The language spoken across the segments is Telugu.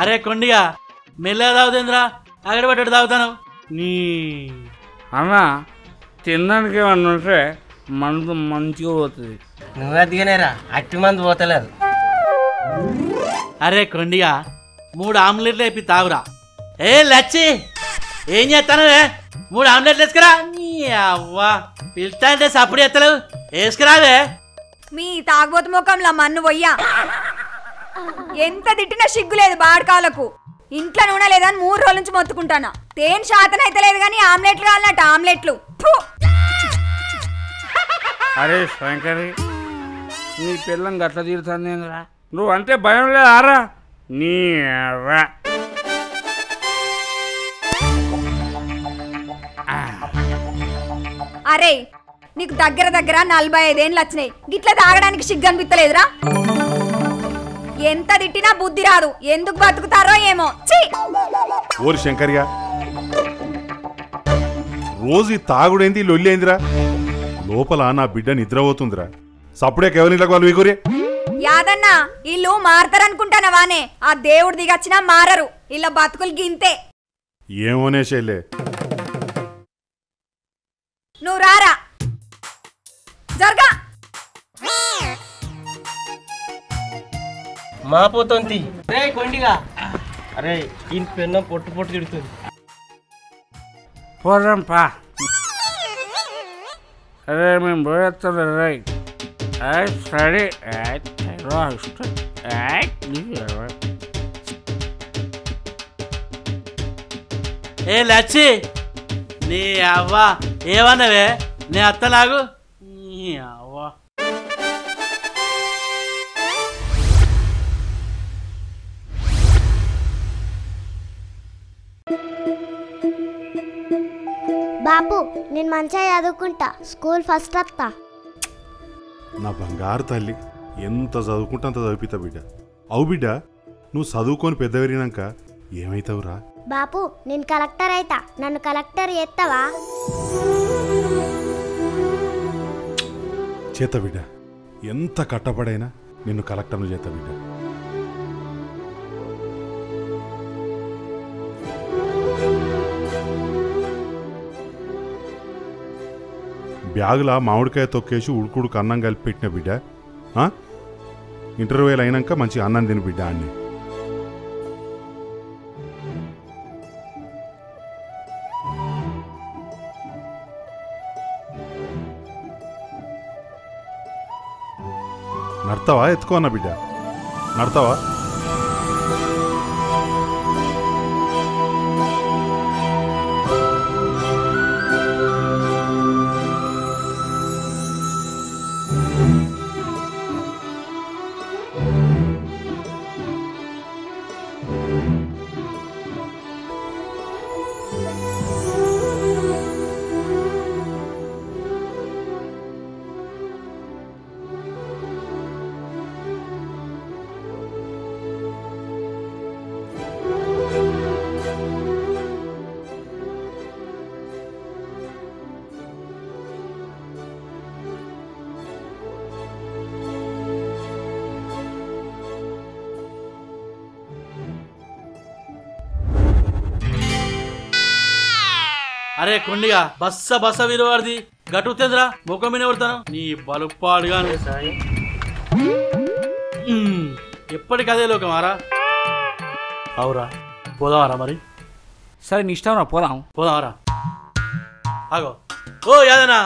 అరే కొండిగా మెల్లగా తాగుతుందిరా, అగడ పట్టడు తాగుతాను. నీ అన్న తినడానికి ఏమన్నా ఉంటే మందు మంచిగా పోతుంది. నువ్వు అదిగానేరా అట్టి మందు పోతలేదు. అరే కొండిగా 3 ఆమ్లెట్లు వేపి తాగురా. ఏ లచ్చి ఏం చేస్తాను? 3 ఆమ్లెట్లు వేసుకురా. అవ్వా పిలుస్తా అంటే సప్పుడు ఎత్తలేవు, వేసుకురావే. మీ తాగబోతు ముఖంలో మన్ను పోయ్యా. ఎంత తిట్టినా సిగ్గులేదు బాడకాలకు. ఇంట్లో నూనె లేదని 3 రోజుల నుంచి మొత్తుకుంటానా. తేన్ శాతం అయితే లేదు కానీ ఆమ్లెట్లు కావాలన్నట్టు ఆమ్లెట్లు. అరే శంకరి, నీ పిల్లం గట్ల తీరుతుంది రా. నువ్వు అంటే భయం లేదారా? నీ అరే నీకు దగ్గర 45 ఏళ్ళు వచ్చినాయి, గిట్ల తాగడానికి సిగ్గు అనిపిస్తలేదురా? ఎంత తిట్టినా బుద్ధి రాదు, ఎందుకు బతుకుతారో ఏమో. ఓరి శంకర్గా, రోజు తాగుడేంది లొల్లేందిరా? లోపల నా బిడ్డ నిద్రపోతుందిరా. సప్పుడే కేవలం వాళ్ళు వీగురే. యాదన్నా ఇల్లు మారతారనుకుంటానవానే, ఆ దేవుడు దిగచ్చినా మారరు. ఇలా బతుకులు గింతే. ఏమోనే శైలే, నువ్వు రారా జర్గా. మా పోతుంది రే కొండిగా. అరే ఈ పెన్నం పొట్టు పొట్టు తిడుతుంది. పోదాం పా. అరే మేము పోయేస్తాం రై. సరే ఏ లచ్చి నీ అవ్వ ఏమన్నావే? నీ అత్తలాగు. నీ అవ్వ బాపు నేను మంచిగా చదువుకుంటా, స్కూల్ ఫస్ట్ వస్తా. నా బంగారు తల్లి, ఎంత చదువుకుంటా అంత చదివితా బిడ్డ. అవు బిడ్డ, నువ్వు చదువుకొని పెద్ద పెరిగినాక ఏమైతావురా? బాపు నేను కలెక్టర్ అయితా, నన్ను కలెక్టర్ చేస్తావా? చేత బిడ్డ, ఎంత కట్టపడైనా నిన్ను కలెక్టర్ను చేత బిడ్డ. బ్యాగులా మామిడికాయ తొక్కేసి ఉడుకుడుకు అన్నం కలిపి పెట్టిన బిడ్డ. ఇంటర్వ్యూలు అయినాక మంచి అన్నం తిని బిడ్డ. అన్ని నడతావా? ఎత్తుకో అన్న బిడ్డ, నడతావా? అరే కొండిగా బస్స విలువాడిది గట్టుతుందిరా. ముఖం మీద పడతాను నీ బలుపాడుగా. ఎప్పటికదే లోకమారా. అవురా, పోదామరా మరి? సరే నీ ఇష్టం రా, పోదాం. పోదామరా. ఆగో ఓ యాదనా,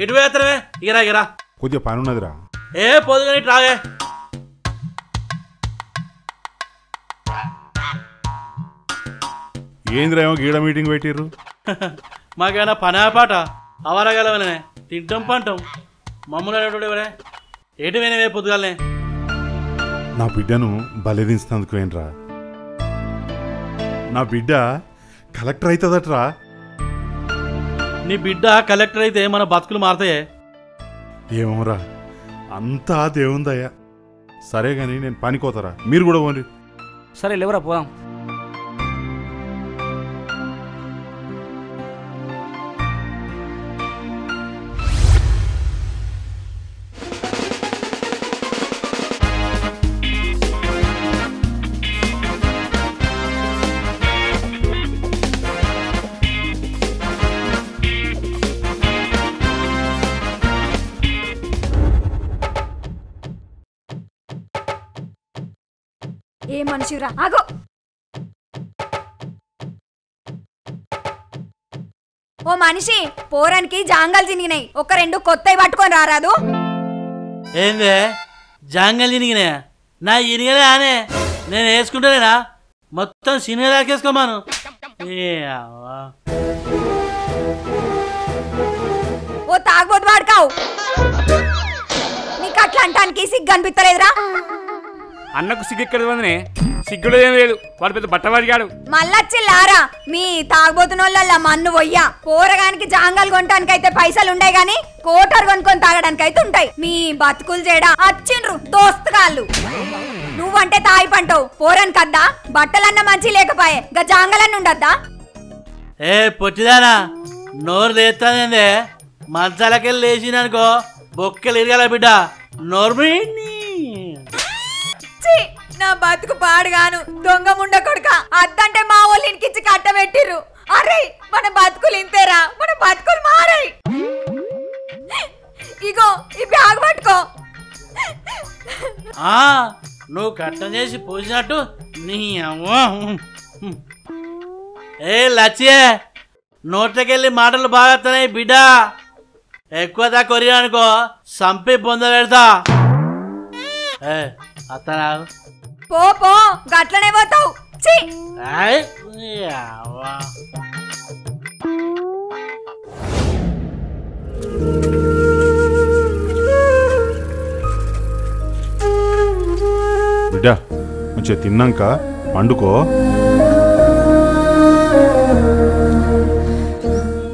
ఇటు పోయేత్తరవే. ఇగరా ఇగరా, కొద్దిగా పని ఉన్నదిరా. ఏ పోదు కానీ ఇటు రాగే. ఏందిరా ఏమో గీడ మీటింగ్ పెట్టిర్రు? మాకేమైనా పనా పాట అవరగలవనే, తింటాం పంటాం. మమ్మల్ని అడేటోడే ఏటి పోయినవే పొద్దుగాలనే? నా బిడ్డను బలిదించినందుకు ఏంట్రా? నా బిడ్డ కలెక్టర్ అవుతుందట్రా. నీ బిడ్డ కలెక్టర్ అయితే మన బతుకులు మారతాయే. ఏమోరా, అంతా దేవుందయ్యా. సరే గాని నేను పనికోతారా, మీరు కూడా పోండి. సరే లేవరా, పోదాం. ఏ మనిషిరా, ఆగో. ఓ మనిషి, పోరానికి జాంగాలు చినిగినాయి, ఒక 2 కొత్తవి పట్టుకొని రారాదు? ఏందే జాంగల్ ఇనిగినా? నా ఇనిగలే అనే నేను వేసుకుంటానేనా? మొత్తం సినిమా దాకేసుకోమాను. ఓ తాగబోతు వాడుకావు, నీకు అట్లా అంటానికి సిగ్గు అనిపిస్తలేదురా? అన్నకు సిగ్గు ఎక్కడ ఉందనే? సిగ్గులో ఏం లేదు, వాడు పెద్ద బట్టవాడిగాడు. మళ్ళొచ్చిల్లారా మీ తాగబోతున్నోళ్ళ మన్ను పోయ్యా. పోరగానికి జాంగాలు కొనటానికైతే పైసలు ఉండే గాని కోటర్ కొనుక్కొని తాగడానికైతే ఉంటాయి. మీ బతుకులు చేయడా వచ్చిండ్రు దోస్తుగాళ్ళు. నువ్వంటే తాయి పంటావు, పోరానికి అద్దా? బట్టలన్న మంచి లేకపోయే, గా జాంగాలన్న ఉండద్దా? ఏ పొట్టిదానా, నోరు తెస్తానేందే? మంచాలకెళ్ళి లేచిననుకో బొక్కలు ఇరగాల బిడ్డ. నోర్మి నా బతుకు పాడుగాను, దొంగ ముండ కొడుక. అద్దంటే మా వాళ్ళు ఇంటికిచ్చి కట్టబెట్టిర్రు. అరే మన బతుకులు ఇంతేరా, మన బతుకులు మారాయి. ఇగో ఈ బ్యాగ్ పట్టుకో. నువ్వు కట్టం చేసి పోసినట్టు నీ అవ్వ. ఏ లచ్చే, నోట్లకెళ్ళి మాటలు బాగా వస్తున్నాయి బిడ్డ. ఎక్కువ దా కొరియానుకో సంపి పొంద పెడతా. అత్తనా పో పో, గట్లనే పోతావు. బిడ్డ మంచిగా తిన్నాక పండుకో.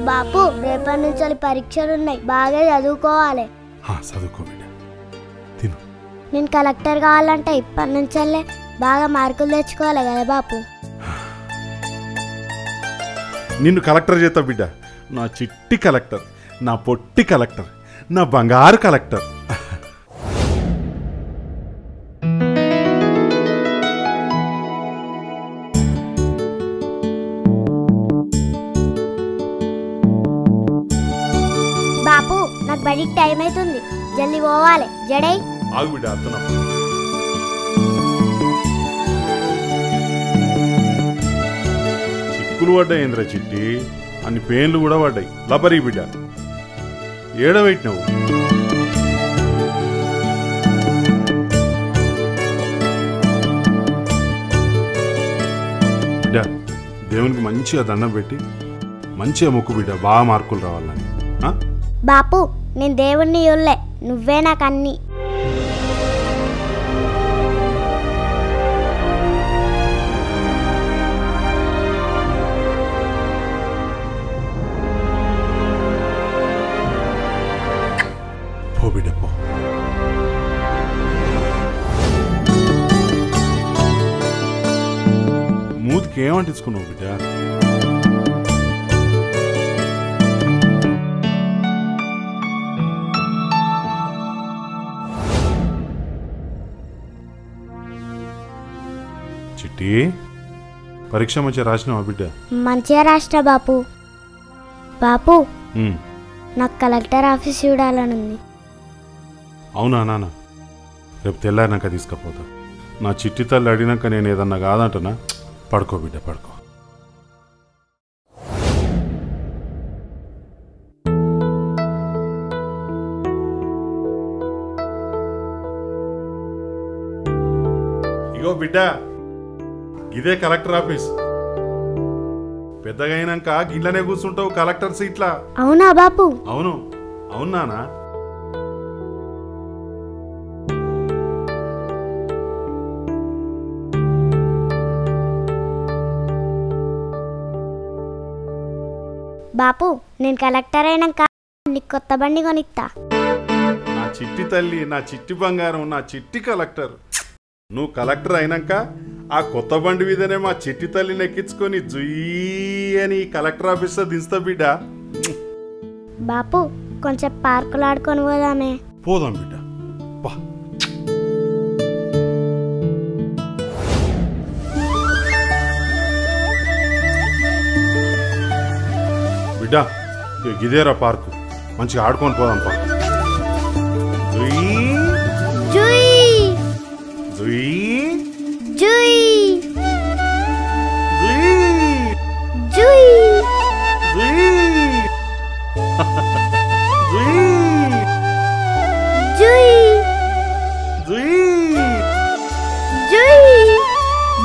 బాపు రేపటి నుంచి పరీక్షలు ఉన్నాయి, బాగా చదువుకోవాలి. చదువుకో బిడ్డ, తిను. నేను కలెక్టర్ కావాలంటే ఇప్పటి నుంచే బాగా మార్కులు తెచ్చుకోవాలి కదా బాపు. నిన్ను కలెక్టర్ చేస్తా బిడ్డ. నా చిట్టి కలెక్టర్, నా పొట్టి కలెక్టర్, నా బంగారు కలెక్టర్. బాపు నాకు బడికి టైం అవుతుంది, జల్దీ పోవాలి. జడై ఆగు బిడ్డ, అత్తనా. చిక్కులు పడ్డాయి ఏంద్ర చిట్టి, అన్ని పేన్లు కూడా పడ్డాయి. లబరీ బిడ్డ, ఏడవెట్టినావు. బిడ్డ దేవునికి మంచిగా దండం పెట్టి మంచిగా మొక్కు బిడ్డ, బాగా మార్కులు రావాలని. బాపు నేను దేవుణ్ణి చూడలే, నువ్వే నాకు అన్ని. పో బిడ్డ పో. మూతికి ఏమంటించుకున్నావు బిడ్డ? చిట్టి, పరీక్ష మంచిగా రాసినావా బిడ్డ? మంచిగా రాసిన బాపు. బాపు నాకు కలెక్టర్ ఆఫీస్ చూడాలనుంది. అవునా నాన్న? రేపు తెల్లారినాక తీసుకుపోతా. నా చిట్టి తల్లి అడిగినాక నేను ఏదన్నా కాదంటనా? పడుకో బిడ్డ పడుకో. ఇగో బిడ్డ, ఇదే కలెక్టర్ ఆఫీస్. పెద్దగా అయినాక గిట్లనే కూర్చుంటావు కలెక్టర్ సీట్లా. అవునా బాపు? అవును అవునానా. బాపు, నేను కలెక్టర్ అయినాక నీకు కొత్త బండి కొనిస్తా. నా చిట్టి తల్లి, నా చిట్టి బంగారం, నా చిట్టి కలెక్టర్. నువ్వు కలెక్టర్ అయినాక ఆ కొత్త బండి మీదనే మా చిట్టి తల్లిని ఎక్కించుకొని జుయ్యి అని కలెక్టర్ ఆఫీస్లో దించుతా బిడ్డ. బాపు, కొంచెం పార్కులు ఆడుకొని పోదామే. పోదాం బిడ్డ బా. బిడ్డ గిదేరా పార్కు, మంచిగా ఆడుకొని పోదాం పా.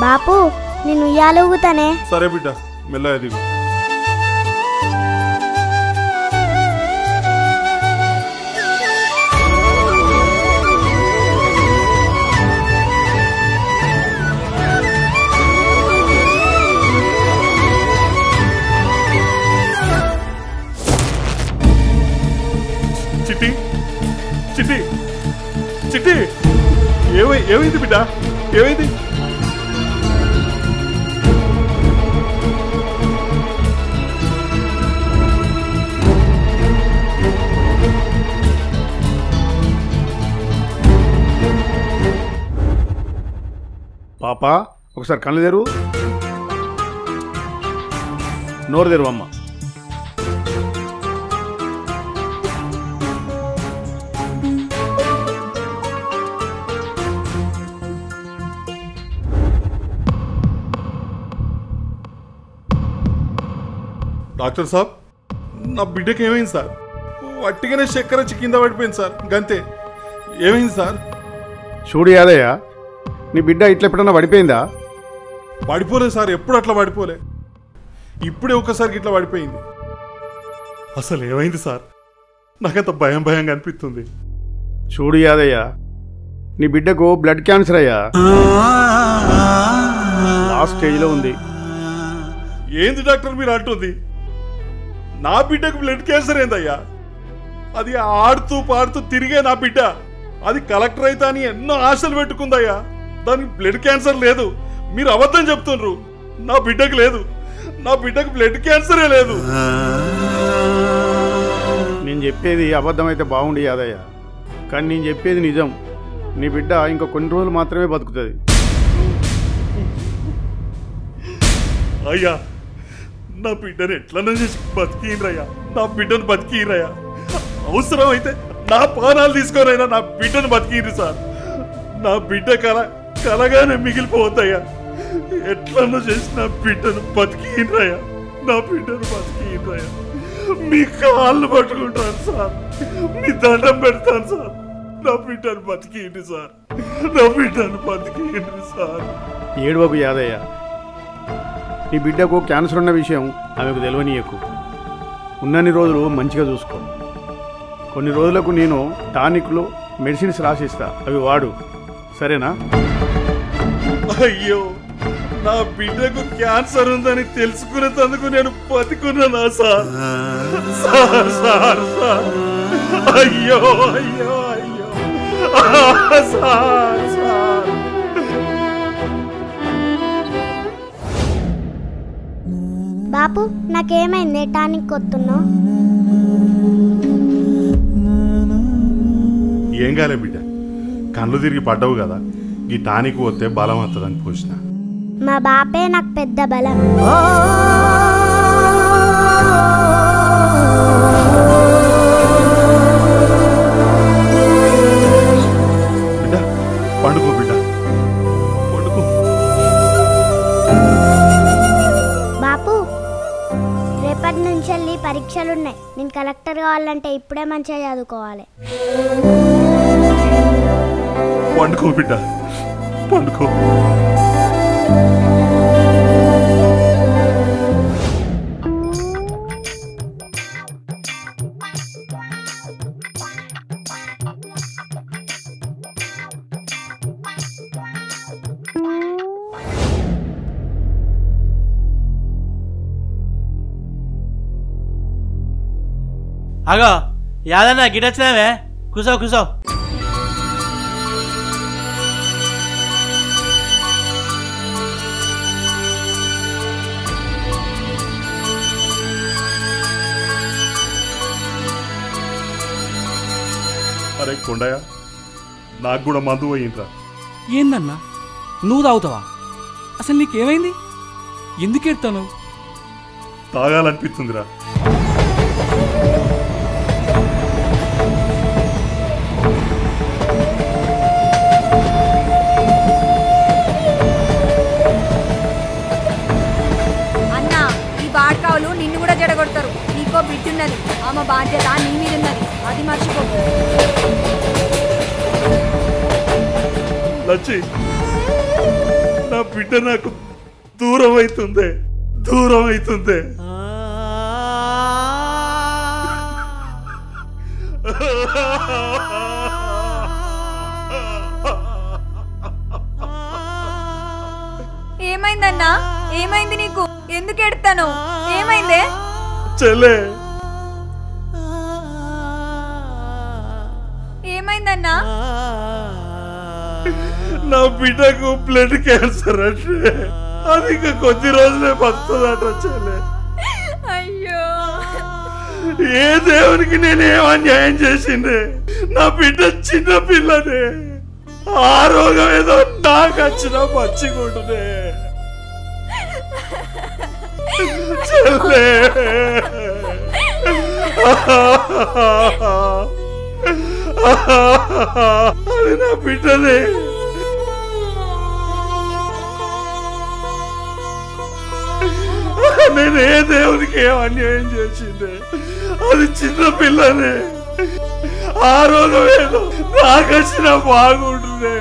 బాపు, నేను ఉయ్యాలు ఊగుతానే. సరే బిడ్డ, మెల్లగా దిగు. చిట్టి చిట్టి చిట్టి, ఏమైంది బిడ్డ, ఏమైంది? పాపా, ఒకసారి కళ్ళు తెరువు, నోరు తెరువు అమ్మ. డాక్టర్ సాబ్, నా బిడ్డకి ఏమైంది సార్? వట్టిగానే చక్కెర వచ్చి కింద పడిపోయింది సార్, గంతే. ఏమైంది సార్? చూడు యాదయ్య, నీ బిడ్డ ఇట్లా ఎప్పుడన్నా పడిపోయిందా? పడిపోలేదు సార్, ఎప్పుడు అట్లా పడిపోలే. ఇప్పుడే ఒక్కసారికి ఇట్లా పడిపోయింది. అసలు ఏమైంది సార్? నాకంత భయంగా అనిపిస్తుంది. చూడు యాదయ్య, నీ బిడ్డకు బ్లడ్ క్యాన్సర్ అయ్యా, లాస్ట్ స్టేజ్లో ఉంది. ఏంది డాక్టర్ మీరు అంటుంది? నా బిడ్డకు బ్లడ్ క్యాన్సర్ ఏందయ్యా? అది ఆడుతూ పాడుతూ తిరిగే నా బిడ్డ. అది కలెక్టర్ అయితే అని ఎన్నో ఆశలు పెట్టుకుందయ్యా. దానికి బ్లడ్ క్యాన్సర్ లేదు. మీరు అబద్ధం చెప్తుండ్రు. నా బిడ్డకు లేదు, నా బిడ్డకు బ్లడ్ క్యాన్సరే లేదు. నేను చెప్పేది అబద్ధమైతే బాగుండి యాదయ్య, కానీ నేను చెప్పేది నిజం. నీ బిడ్డ ఇంకా కొన్ని రోజులు మాత్రమే బతుకుతుంది. అయ్యా, నా బిడ్డను ఎట్లన్నా చేసి బతికిరయ్యా, నా బిడ్డను బతికిరయ్యా. అవసరం అయితే నా ప్రాణాలు తీసుకొనైనా నా బిడ్డను బతికిరు సార్. నా బిడ్డ కలగానే మిగిలిపోవద్దయ్యా. ఎట్లన్నా చేసి నా బిడ్డను బతికిరయ్యా, నా బిడ్డను బతికిరయ్యా. మీ కాళ్ళు పట్టుకుంటాను సార్, మీ దండం పెడతాను సార్. నా బిడ్డను బతికింది సార్, నా బిడ్డను బతికింది సార్. ఏడవకు యాదయ్య, నీ బిడ్డకు క్యాన్సర్ ఉన్న విషయం ఆమెకు తెలియనీయకు. ఉన్నన్ని రోజులు మంచిగా చూసుకో. కొన్ని రోజులకు నేను టానిక్లు మెడిసిన్స్ రాసిస్తా, అవి వాడు, సరేనా? అయ్యో, నా బిడ్డకు క్యాన్సర్ ఉందని తెలుసుకునేందుకు నేను బతికున్నానా సార్? సార్ సార్ సార్, అయ్యో అయ్యో అయ్యో సార్ సార్. బాపు, నాకేమైంది? టానిక్ కొత్తున్నావు? ఏం కాలే బిడ్డ, కళ్ళు తిరిగి పడ్డవు కదా, ఈ టానిక్ పోతే బలం వస్తుందని పోసిన. మా బాపే నాకు పెద్ద బలం. బిడ్డ పండుకో, బిడ్డ పండుకో. రేపటి నుంచి వెళ్ళి పరీక్షలు ఉన్నాయి. నేను కలెక్టర్ కావాలంటే ఇప్పుడే మంచిగా చదువుకోవాలి. పండుకో బిడ్డ, పండుకో. అగో యాదన్న గిటొచ్చినావే, కూసో కూసో. అరే కొండయ్య, నాకు కూడా మందు పోయిండ్రా. ఏందన్నా నువ్వు తాగుతావా? అసలు నీకేమైంది? ఎందుకు ఎడతావు? తాగాలనిపిస్తుందిరా. అన్నా, ఈ బాడ్కావులు నిన్ను కూడా జడగొడతారు. నీకో బిడ్డున్నది, ఆమె బాధ్యత నీ మీద ఉన్నది, అది మర్చిపోకు. లచ్చి, నా బిడ్డ నాకు దూరం అవుతుంది, దూరం అవుతుంది. ఏమైందన్నా? ఏమైంది నీకు? ఎందుకు ఎడతాను? ఏమైందే? చెల్లే, ఏమైందన్నా? నా బిడ్డకు బ్లడ్ క్యాన్సర్ అంటే అది ఇంకా కొద్ది రోజులే బతుందట చెల్లె. అయ్యో, ఏ దేవునికి నేనేం అన్యాయం చేసిండే? నా బిడ్డ చిన్న పిల్లనే, ఆ రోగం ఏదో నాకు వచ్చిన పచ్చిగుంటునే చెల్లే. అది నా బిడ్డనే. నేను ఏ దేవునికి ఏం అన్యాయం చేసిందే? అది చిన్న పిల్లనే, ఆ రోగం ఏదో నాకు వచ్చిన బాగుంటుందే.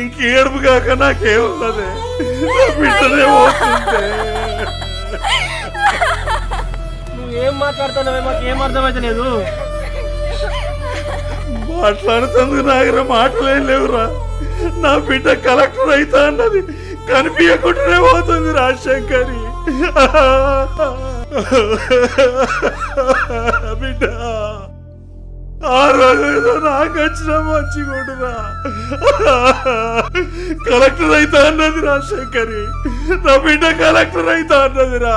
ఇంకేడుపు కాక నాకేమున్నదే? నా బిడ్డనే పోతుందే. నువ్వేం మాట్లాడుతున్నావే? మాకేం అర్థమైతే లేదు. మాట్లాడుతుంది నాగర మాటలేం లేవురా. నా బిడ్డ కలెక్టర్ అవుతా అన్నది కనిపించకుండానే పోతుంది రాజశంకరి. బిడ్డ ఆ రోజు ఏదో నాకు వచ్చిన మంచిగుండురా. కలెక్టర్ అవుతా అన్నది రాజశంకరి. నా బిడ్డ కలెక్టర్ అవుతా అన్నదిరా.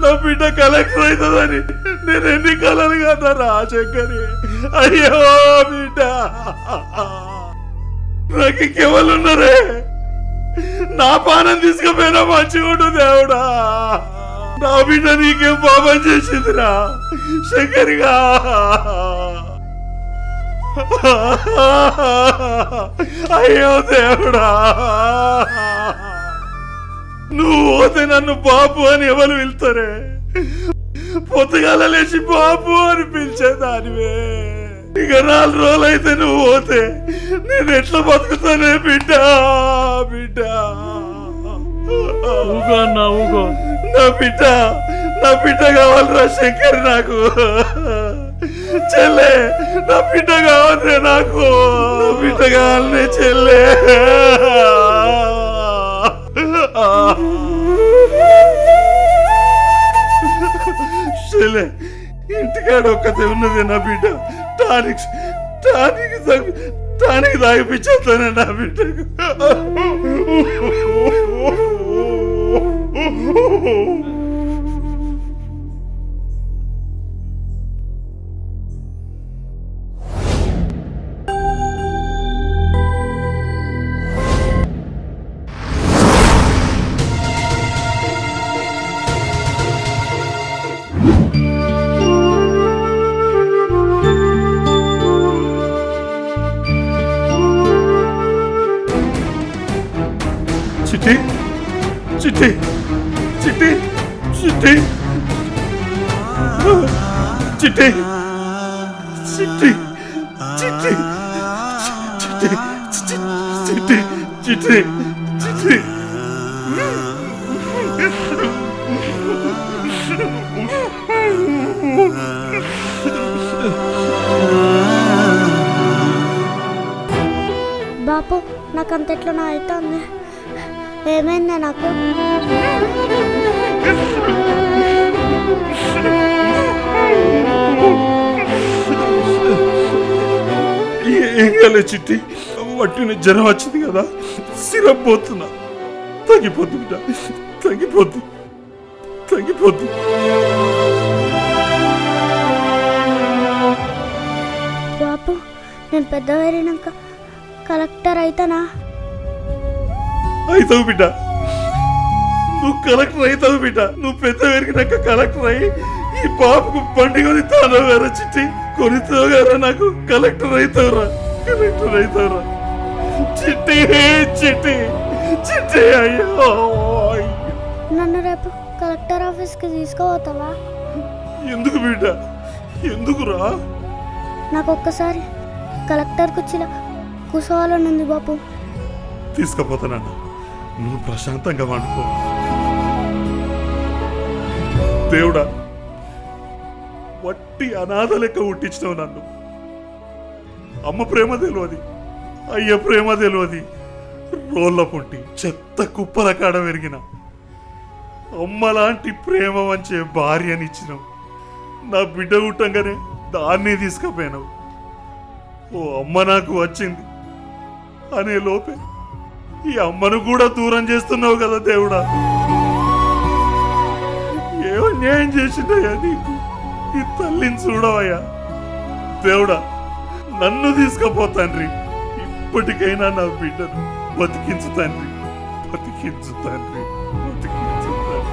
నా బిడ్డ కలెక్టర్ అవుతుందని నేను ఎన్ని కలలు కదా రాజశంకరి. అయ్యో బిడ్డ, నాకు ఇంకెవరున్నారే? నా పానం తీసుకుపోయినా మంచిగుండు దేవుడా. నా బిడ్డ నీకేం పాపం చేసిందిరా శంకరిగా? అయ్యో దేవుడా, నువ్వు పోతే నన్ను బాబు అని ఎవరు పిలుతారే? పొద్దుగాల లేచి బాబు అని పిలిచేదానివే. ఇక 4 రోజులైతే నువ్వు పోతే నేను ఎట్లా బతుకుతానే బిడ్డ? బిడ్డ ఊగో అన్నా, ఊగో. నా బిడ్డ కావాలరా శంకర్ నాకు. చెల్లె, నా బిడ్డ కావాలరే నాకు. నా బిడ్డ కావాలనే చెల్లె. చెల్లె, ఇంటికాడ ఒక్కతే ఉన్నది నా బిడ్డ. టానిక్ తాగిపించేస్తానే నా బిడ్డకు. చిట్టి చిట్టి చిట్టి చిట్టి చిట్టి చిట్టి చిట్టి చిట్టి చిట్టి చిట్టి బాపు నాకు అంతట్లో నా అవుతుంది. ఏమైందా నాకు? ఏం కాలే చిట్టి, వట్టిన జ్వరం వచ్చింది కదా, సిరప్ పోతున్నా. తగ్గిపోద్దు బిడ్డ, తగ్గిపోద్దు తగ్గిపోద్దు. బాపు నేను పెద్దవారినాక కలెక్టర్ అవుతానా? అవుతావు బిడ్డ, నువ్వు కలెక్టర్ అవుతావు బిడ్డ. నువ్వు పెద్ద పెరిగినాక కలెక్టర్ అయ్యి ఈ పాపకు బండి కొని తాను వేరే చిట్టి కొనితావు గారా, నాకు కలెక్టర్ అవుతావురా, కలెక్టర్ అవుతావురా చిట్టి చిట్టి చిట్టి. అయ్యో నన్ను రేపు కలెక్టర్ ఆఫీస్కి తీసుకుపోతావా? ఎందుకు బిడ్డ, ఎందుకురా? నాకు ఒక్కసారి కలెక్టర్ కుర్చీలో కూర్చోవాలని ఉంది బాపు. తీసుకుపోతానన్న, నువ్వు ప్రశాంతంగా వండుకో. దేవుడా, వట్టి అనాథ లెక్క ఉట్టించినావు నన్ను. అమ్మ ప్రేమ తెలియదు, అయ్య ప్రేమ తెలియదు. రోళ్ళ పుట్టి చెత్త కుప్పల కాడ పెరిగిన అమ్మలాంటి ప్రేమ వంచే భార్యనిచ్చినావు. నా బిడ్డ పుట్టంగానే దాన్ని తీసుకుపోయినావు. ఓ అమ్మ నాకు వచ్చింది అనే లోపే ఈ అమ్మను కూడా దూరం చేస్తున్నావు కదా దేవుడా. ఏమో న్యాయం చేసిందయ్యా నీకు, ఈ తల్లిని చూడవయ్యా దేవుడా. నన్ను తీసుకుపోతాండ్రి, ఇప్పటికైనా నా బిడ్డను బతికించు తండ్రి, బతికించు తండ్రి, బతికించు తండ్రి.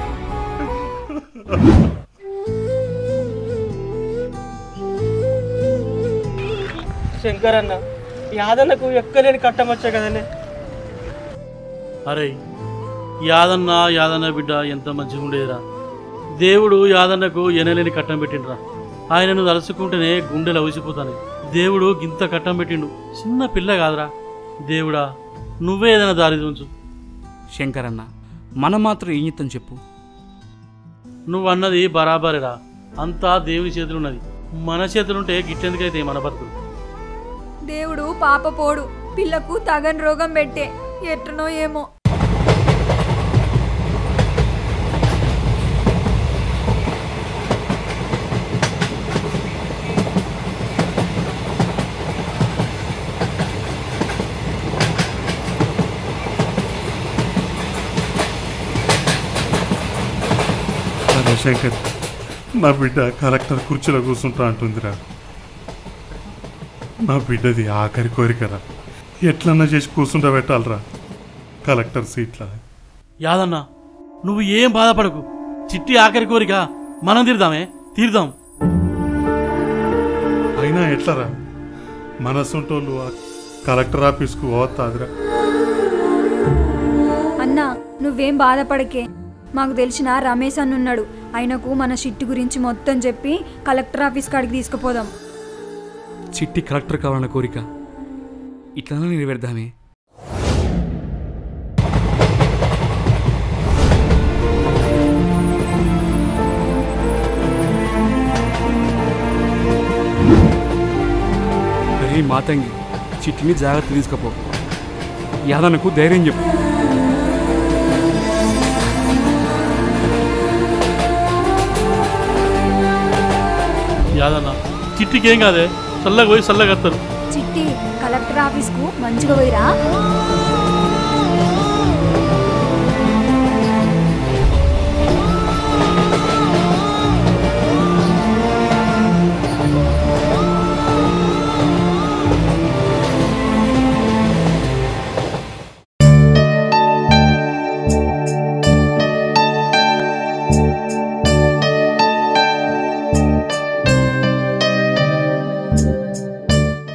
శంకర్ అన్న, యాదన్నకు ఎక్కలేని కట్టమచ్చా కదనే. అరే యాదన్న బిడ్డ ఎంత మంచిగా ఉండేదిరా. దేవుడు యాదన్నకు ఎనలేని కట్టం పెట్టిండ్రా. ఆయనను తలుచుకుంటేనే గుండెలు అవిసిపోతాను. దేవుడు గింత కట్టం పెట్టిండు, చిన్న పిల్ల కాదురా. దేవుడా, నువ్వే ఏదైనా దారి ఉంచు. శంకరన్న, మనం మాత్రం ఏం చెప్తాం చెప్పు? నువ్వు అన్నది బరాబరేరా, అంతా దేవుని చేతులున్నది. మన చేతులుంటే గిట్టెందుకైతే మన బతుకులు. దేవుడు పాప పోడు, పిల్లకు తగని రోగం పెట్టే, ఎట్లనో ఏమో. శంకర్, నా బిడ్డ కలెక్టర్ కుర్చీలో కూర్చుంటా అంటుందిరా. నా బిడ్డది ఆఖరి కోరికరా, ఎట్లన్నా చేసి కూర్చుంటా పెట్టాలరా కలెక్టర్ సీట్లా. యాదన్న, నువ్వు ఏం బాధపడకు. చిట్టి ఆఖరి కోరిక మనం తీర్దాం. అయినా ఎట్లరా, మనసుంటోళ్ళు కలెక్టర్ ఆఫీస్కు పోతాదిరా. అన్నా, నువ్వేం బాధపడకే. మాకు తెలిసిన రమేష్ అన్నున్నాడు, ఆయనకు మన చిట్టి గురించి మొత్తం చెప్పి కలెక్టర్ ఆఫీస్ కాడికి తీసుకుపోదాం. చిట్టి కలెక్టర్ కావాలన్న కోరిక ఇట్లనే నెరవేర్దామే. అరే మాతంగి, చిట్టిని జాగ్రత్త తీసుకుపో. యాదన్నకు ధైర్యం చెప్పు. యాదన్న, చిట్టికి ఏం కాదే, చల్లగా పోయి చల్లగా వస్తారు. చిట్టి కలెక్టర్ ఆఫీస్కు మంచిగా పోయిరా.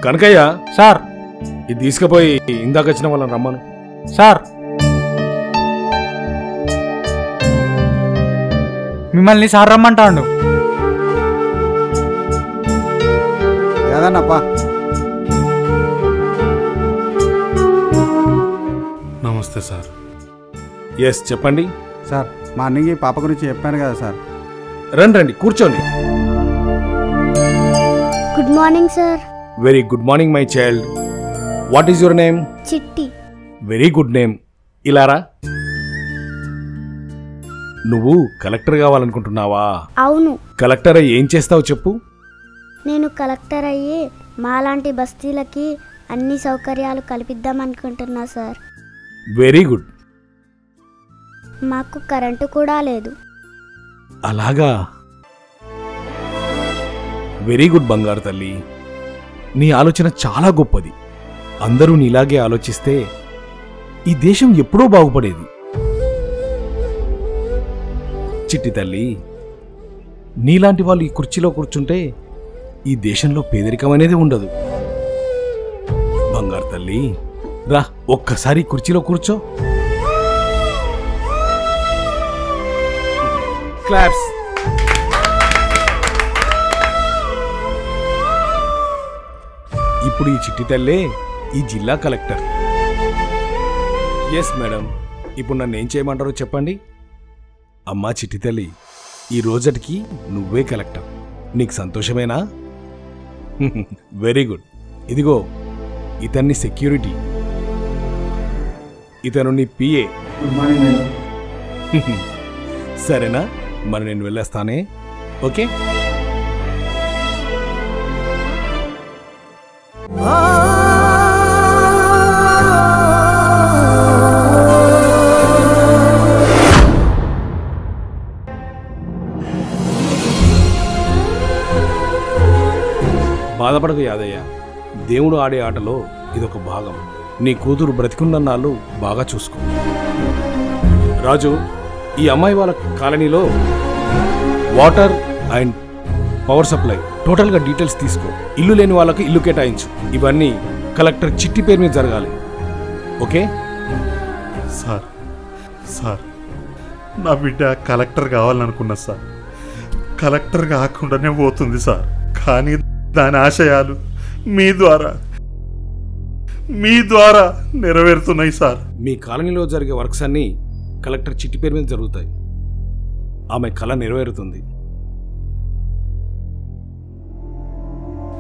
కనకయ్య సార్, ఇది తీసుకుపోయి ఇందాక వచ్చిన వాళ్ళని రమ్మను. సార్ మిమ్మల్ని సార్ రమ్మంటాడు. ఏదన్నప్పా? నమస్తే సార్. ఎస్ చెప్పండి సార్. మార్నింగ్ పాప గురించి చెప్పాను కదా సార్. రండి రండి కూర్చోండి. Good morning sir. Very good morning my child. What is your name? Chitti. Very good name. ఇలారా. నువ్వు కలెక్టర్ కావాలనుకుంటున్నావా? అవును. కలెక్టర్ అయ్యి ఏం చేస్తావు చెప్పు. నేను కలెక్టర్ అయ్యి మాలాంటి బస్తీలకి అన్ని సౌకర్యాలు కల్పిద్దామనుకుంటున్నా సార్. Very good. మాకు కరెంటు కూడా లేదు. అలాగా. వెరీ గుడ్ బంగారు తల్లి. నీ ఆలోచన చాలా గొప్పది. అందరూ నీలాగే ఆలోచిస్తే ఈ దేశం ఎప్పుడో బాగుపడేది. చిట్టి తల్లి, నీలాంటి వాళ్ళు ఈ కుర్చీలో కూర్చుంటే ఈ దేశంలో పేదరికం అనేది ఉండదు. బంగారు తల్లి రా, ఒక్కసారి కుర్చీలో కూర్చో. క్లాప్స్. ఇప్పుడు ఈ చిట్టి తల్లే ఈ జిల్లా కలెక్టర్. Yes madam. ఇప్పుడు నన్ను ఏం చేయమంటారో చెప్పండి. అమ్మా చిట్టి తల్లి, ఈ రోజుకి నువ్వే కలెక్టర్. నీకు సంతోషమేనా? Very good. ఇదిగో ఇతన్ని సెక్యూరిటీ, ఇతను నీ పిఏ. సరేనా? మరి నేను వెళ్ళేస్తానే. ఓకే. బాధపడకు యాదయ్య. దేవుడు ఆడే ఆటలో ఇదొక భాగం. నీ కూతురు బ్రతికున్నన్నాళ్ళు బాగా చూసుకో. రాజు, ఈ అమ్మాయి వాళ్ళ కాలనీలో వాటర్ అండ్ పవర్ సప్లై టోటల్గా డీటెయిల్స్ తీసుకో. ఇల్లు లేని వాళ్ళకి ఇల్లు కేటాయించు. ఇవన్నీ కలెక్టర్ చిట్టి పేరు మీద జరగాలి. Okay sir? సార్, నా బిడ్డ కలెక్టర్ కావాలనుకున్నా సార్. కలెక్టర్ కాకుండానే పోతుంది సార్. కానీ దాని ఆశయాలు మీ ద్వారా నెరవేరుతున్నాయి సార్. మీ కాలనీలో జరిగే వర్క్స్ అన్నీ కలెక్టర్ చిట్టి పేరు మీద జరుగుతాయి. ఆమె కళ నెరవేరుతుంది.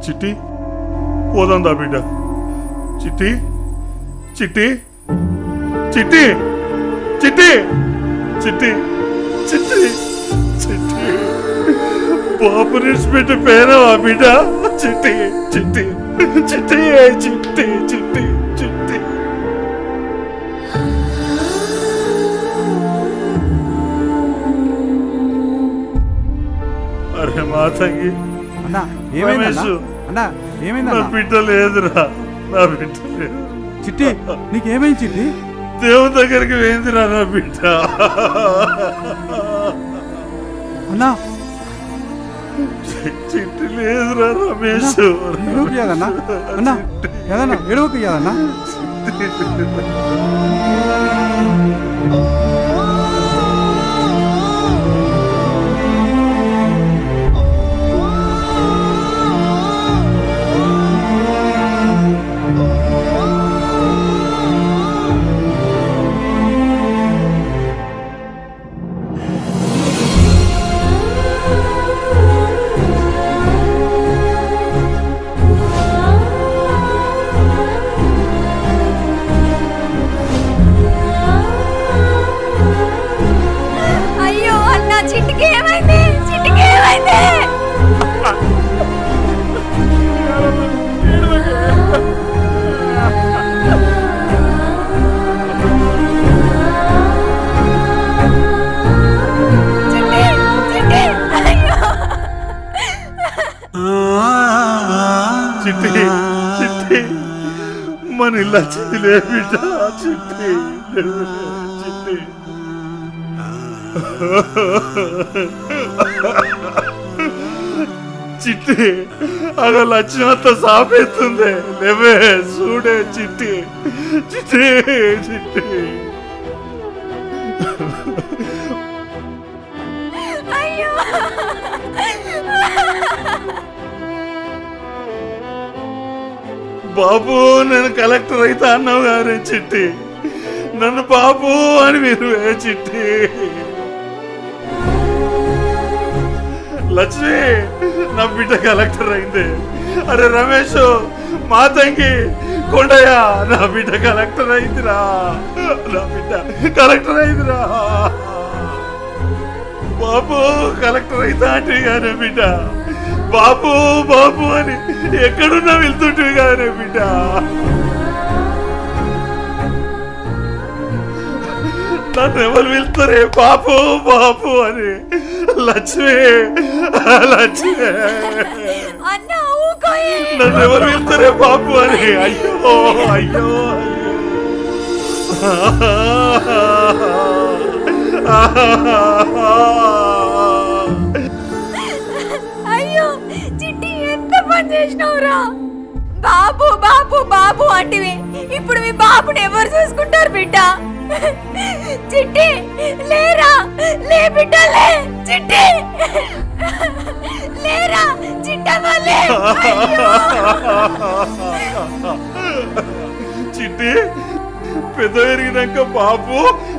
చిట్టి, పోదాందా బిడ్డ? చిట్టి చిట్టి చిట్టి చిట్టి చిట్టి చిట్టి చిట్టి బాబు నిడిచిపెట్టి పేరవా బిడ్డ? చిట్టి చిట్టి చిట్టి చిట్టి చిట్టి చిట్టి. అరే మా తంగి, అన్నా ఏమైందన్నా? అన్నా ఏమైందన్నా? నా బిడ్డ లేదురా, నా బిడ్డ లేదు. చిట్టి, నీకేమైంది చిట్టి? దేవుని దగ్గరికి వేయిందిరా నా బిడ్డ. అన్నా చిట్టి లేదురా రమేష్. ఏడవకు యాదన్నా. అన్నా యాదన్నా, ఏడవకు యాదన్నా. చిట్టి చిట్టి మన ఇలా చిట్టిలే బిడ్డ. చిట్టి చిట్టి చిట్టి అక్కడ లక్ష్మంతా సాపేస్తుంది. లేవే చూడే చిట్టి చిట్టి చిట్టి. అయ్యో బాబు నేను కలెక్టర్ అయితే అన్నావు గారే చిట్టి, నన్ను బాబు అని మీరు చిట్టి. లక్ష్మి నా బిడ్డ కలెక్టర్ అయింది. అరే రమేష్ మా తంగి కొండయ్య నా బిడ్డ కలెక్టర్ అయిందిరా, నా బిడ్డ కలెక్టర్ అయిందిరా. బాబు కలెక్టర్ అయితే అంటే కానీ బిడ్డ బాబు బాబు అని ఎక్కడున్నా వెళ్తుంటివి కానీ బిడ్డ. నన్ను ఎవరు వెళ్తారే బాబు బాబు అని. లక్ష్మి లక్ష్మి నన్ను ఎవరు వెళ్తారే బాబు అని. అయ్యో అయ్యో అయ్యో చిట్టి ఎంత పని చేసినావురా. బాబు బాబు బాబు అంటివి, ఇప్పుడు మీ బాబుని ఎవరు చూసుకుంటారు బిడ్డ? చిట్టి లేరా, లే బిడ్డ లే, చిట్టి లేరా, చిట్టవ్వ లే. చిట్టి పెద్ద పెరిగినాక బాబు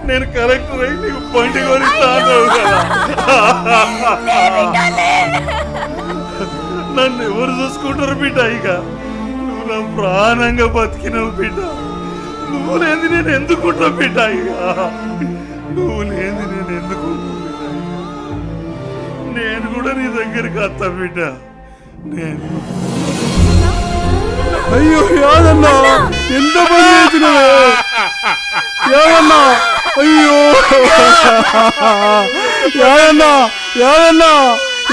నేను కలెక్టర్ అయి నీకు బండి కొనిస్తాను కదా. నన్ను ఎవరు చూసుకుంటారు బిడ్డ? ఇక నువ్వు నా ప్రాణంగా బతికినావు బిడ్డ. నువ్వు లేని నేను ఎందుకుంటా బిడ్డ? ఇక నువ్వు లేని నేను ఎందుకుంటా బిడ్డ? నేను కూడా నీ దగ్గరికి వస్తా బిడ్డ. నేను అయ్యో యాదన్నా ఎంత పని చేసినవే యాదన్నా. అయ్యో యాదన్నా యాదన్నా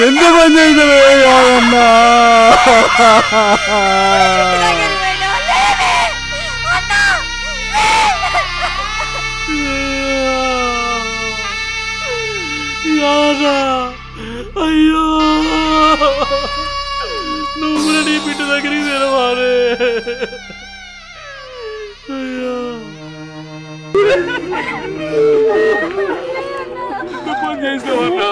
ఎంత పని చేసినవే యాదన్నా. అయ్యో నువ్వు కూడా నీ బిడ్డ దగ్గరికి తెలవాలే. అయ్యో పని చేసావన్నా.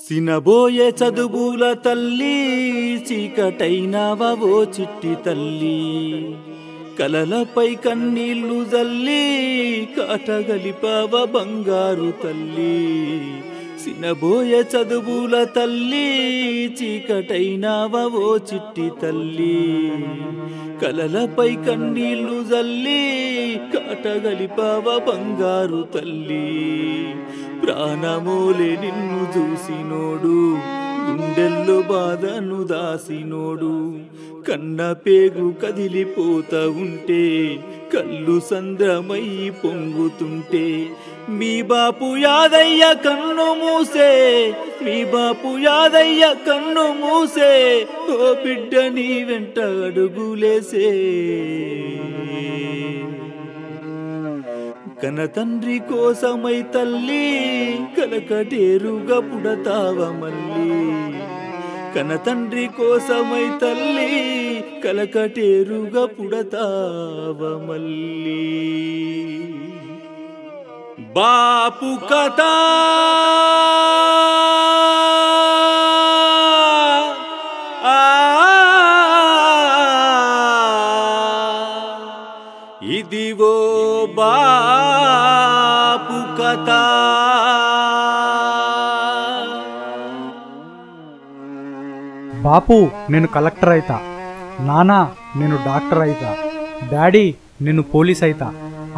సినబోయే చదువుల తల్లి చీకటైనవో చిట్టి తల్లి, కలలపై కన్నీళ్లు జల్లి కాటగలిపవ బంగారు తల్లి. సినబోయే చదువుల తల్లి చీకటైనవో చిట్టి తల్లి, కలలపై కన్నీళ్లు జల్లి కాటగలిపవ బంగారు తల్లి. ప్రాణమోలే నిన్ను చూసినోడు గుండెల్లో బాధను దాసినోడు, కన్న పేగు కదిలిపోతా ఉంటే కళ్ళు సంద్రమై పొంగుతుంటే, మీ బాపు యాదయ్య కన్ను మూసే, మీ బాపు యాదయ్య కన్ను మూసే, ఓ బిడ్డ నీ వెంట అడుగులేసే. కన తండ్రి కోసమై తల్లి కలకటేరుగా పుడతావ మళ్ళీ, కన తండ్రి కోసమై తల్లి కలకటేరుగా పుడతావ మళ్ళీ. బాపు కథ ఇదివో బాపు కథ. బాపు నేను కలెక్టర్ అయితా, నానా నేను డాక్టర్ అయితా, డాడీ నేను పోలీస్ అయితా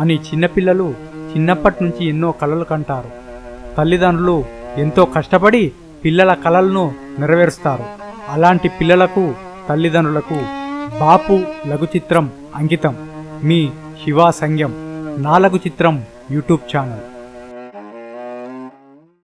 అని చిన్నపిల్లలు చిన్నప్పటి నుంచి ఎన్నో కలలు కంటారు. తల్లిదండ్రులు ఎంతో కష్టపడి పిల్లల కలలను నెరవేరుస్తారు. అలాంటి పిల్లలకు తల్లిదండ్రులకు బాపు లఘు చిత్రం అంకితం. మీ శివా సంఘం నా లఘు చిత్రం యూట్యూబ్ ఛానల్.